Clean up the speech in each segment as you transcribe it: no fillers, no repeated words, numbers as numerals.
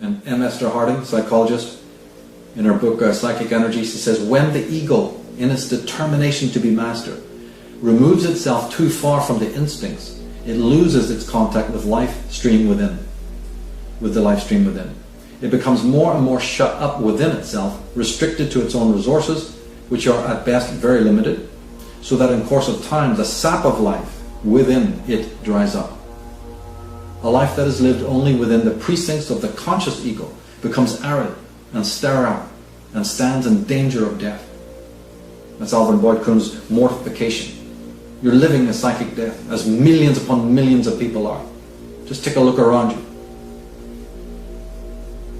And M. Esther Harding, psychologist, in her book Psychic Energy, she says, when the ego, in its determination to be master, removes itself too far from the instincts, it loses its contact with life stream within, with the life stream within. It becomes more and more shut up within itself, restricted to its own resources, which are at best very limited, so that in course of time the sap of life within it dries up. A life that is lived only within the precincts of the conscious ego becomes arid and sterile and stands in danger of death. That's Alvin Boyd Kuhn's mortification. You're living a psychic death, as millions upon millions of people are. Just take a look around you.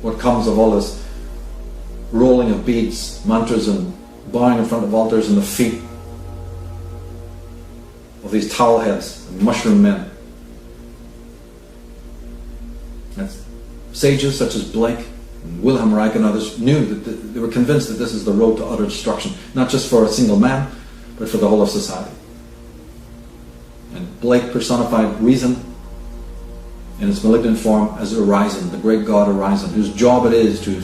What comes of all this rolling of beads, mantras, and bowing in front of altars, and the feet of these towel heads and mushroom men. And sages such as Blake and Wilhelm Reich and others knew that they were convinced that this is the road to utter destruction, not just for a single man, but for the whole of society. And Blake personified reason in its malignant form as Horizon, the great god Horizon, whose job it is to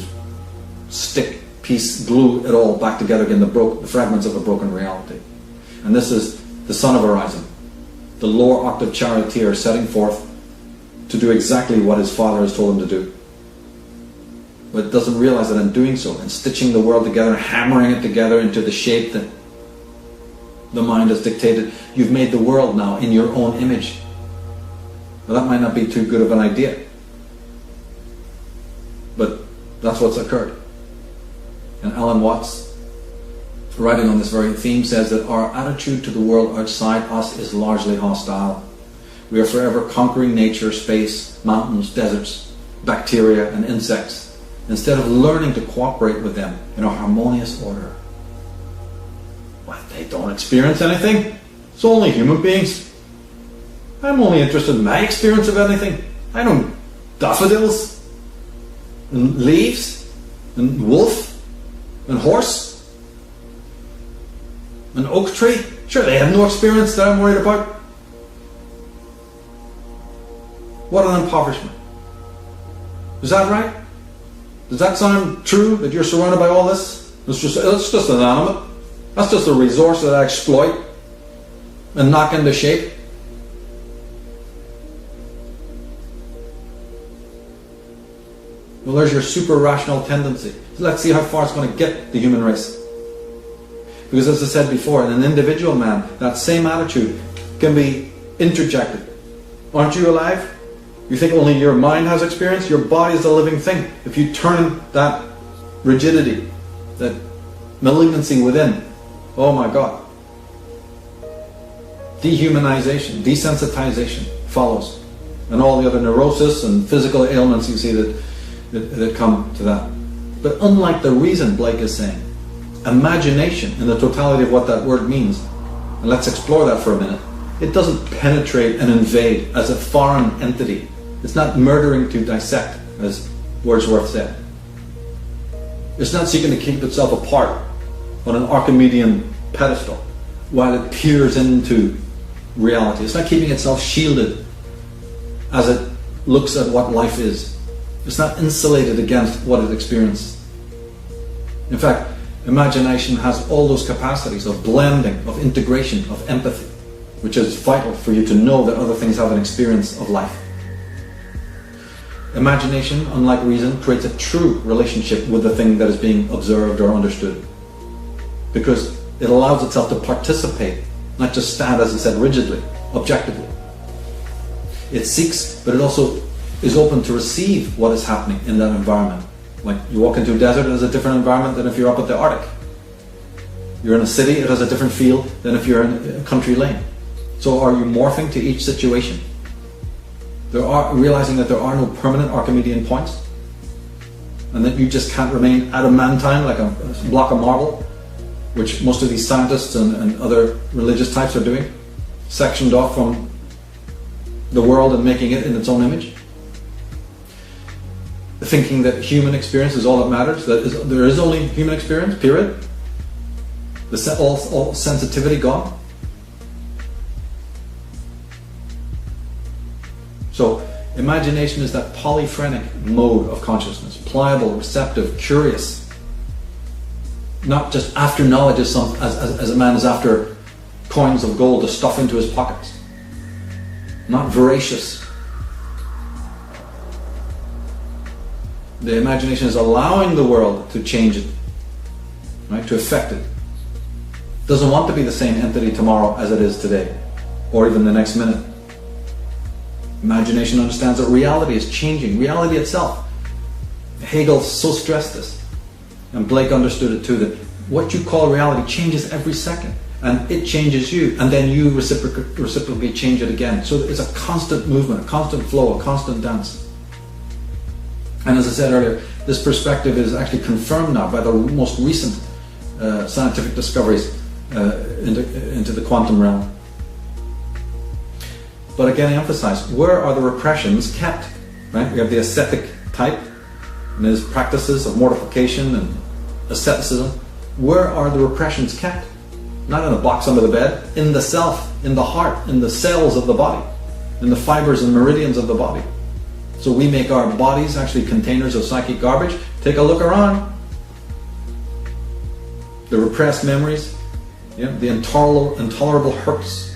stick, piece, glue it all back together again, the fragments of a broken reality. And this is the son of Horizon, the lower octave charioteer, setting forth to do exactly what his father has told him to do. But doesn't realize that in doing so, in stitching the world together, hammering it together into the shape that the mind has dictated, you've made the world now in your own image. Now that might not be too good of an idea, but that's what's occurred. And Alan Watts, writing on this very theme, says that our attitude to the world outside us is largely hostile. We are forever conquering nature, space, mountains, deserts, bacteria and insects, instead of learning to cooperate with them in a harmonious order. What, they don't experience anything? It's only human beings. I'm only interested in my experience of anything. I know daffodils, and leaves, and wolf, and horse, and oak tree. Sure, they have no experience that I'm worried about. What an impoverishment. Is that right? Does that sound true, that you're surrounded by all this? It's just inanimate. That's just a resource that I exploit and knock into shape. Well, there's your super rational tendency. So let's see how far it's going to get the human race. Because as I said before, in an individual man, that same attitude can be interjected. Aren't you alive? You think only your mind has experience? Your body is a living thing. If you turn that rigidity, that malignancy within, oh my God. Dehumanization, desensitization follows. And all the other neurosis and physical ailments you see that come to that. But unlike the reason, Blake is saying, imagination, in the totality of what that word means, and let's explore that for a minute, it doesn't penetrate and invade as a foreign entity. It's not murdering to dissect, as Wordsworth said. It's not seeking to keep itself apart on an Archimedean pedestal while it peers into reality. It's not keeping itself shielded as it looks at what life is. It's not insulated against what it experiences. In fact, imagination has all those capacities of blending, of integration, of empathy, which is vital for you to know that other things have an experience of life. Imagination, unlike reason, creates a true relationship with the thing that is being observed or understood, because it allows itself to participate, not just stand, as I said, rigidly, objectively. It seeks, but it also is open to receive what is happening in that environment. Like you walk into a desert, it has a different environment than if you're up at the Arctic. You're in a city, it has a different feel than if you're in a country lane. So are you morphing to each situation? Realizing that there are no permanent Archimedean points, and that you just can't remain adamantine like a block of marble, which most of these scientists and other religious types are doing, sectioned off from the world and making it in its own image. Thinking that human experience is all that matters, that there is only human experience, period. All sensitivity gone. So Imagination is that polyphrenic mode of consciousness, pliable, receptive, curious. Not just after knowledge as a man is after coins of gold to stuff into his pockets. Not voracious. The imagination is allowing the world to change it, right? To affect it. Doesn't want to be the same entity tomorrow as it is today, or even the next minute. Imagination understands that reality is changing, reality itself. Hegel so stressed this, and Blake understood it too, that what you call reality changes every second, and it changes you, and then you reciprocally change it again. So it's a constant movement, a constant flow, a constant dance. And as I said earlier, this perspective is actually confirmed now by the most recent scientific discoveries into the quantum realm. But again, I emphasize, where are the repressions kept? Right? We have the ascetic type and his practices of mortification and asceticism. Where are the repressions kept? Not in a box under the bed, in the self, in the heart, in the cells of the body, in the fibers and meridians of the body. So we make our bodies actually containers of psychic garbage. Take a look around. The repressed memories, the intolerable hurts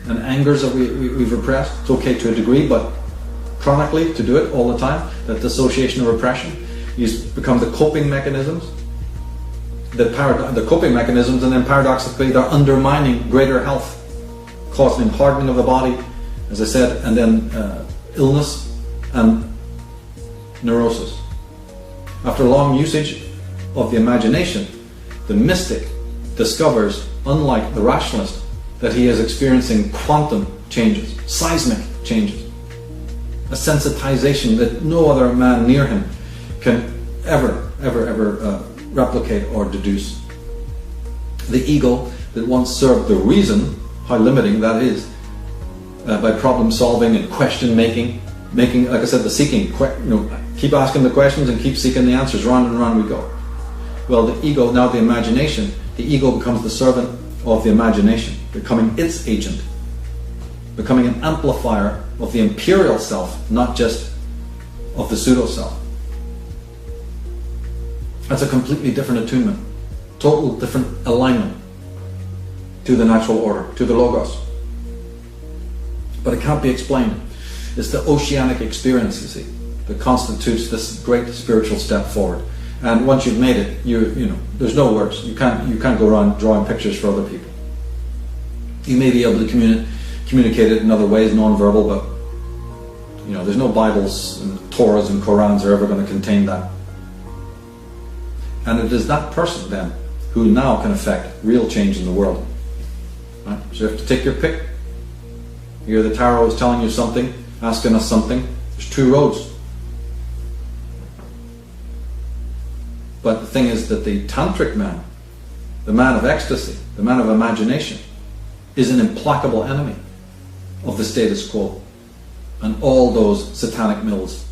and angers that we've repressed. It's okay to a degree, but chronically to do it all the time, that dissociation of repression, these become the coping mechanisms. The coping mechanisms, and then paradoxically they're undermining greater health, causing hardening of the body, as I said, and then illness and neurosis. After long usage of the imagination, the mystic discovers, unlike the rationalist, that he is experiencing quantum changes, seismic changes, a sensitization that no other man near him can ever replicate or deduce. The ego that once served the reason, how limiting that is, by problem solving and question making, like I said, the seeking, keep asking the questions and keep seeking the answers, round and round we go. Well, the ego, now the imagination, the ego becomes the servant of the imagination, becoming its agent, becoming an amplifier of the imperial self, not just of the pseudo-self. That's a completely different attunement, total different alignment to the natural order, to the Logos. But it can't be explained. It's the oceanic experience, you see, that constitutes this great spiritual step forward. And once you've made it, you know, there's no words. You can't go around drawing pictures for other people. You may be able to communicate it in other ways, non-verbal, but you know, there's no Bibles and Torahs and Korans are ever going to contain that. And it is that person then who now can affect real change in the world. Right? So you have to take your pick. Here the tarot is telling you something, asking us something. There's two roads. But the thing is that the tantric man, the man of ecstasy, the man of imagination, is an implacable enemy of the status quo and all those satanic mills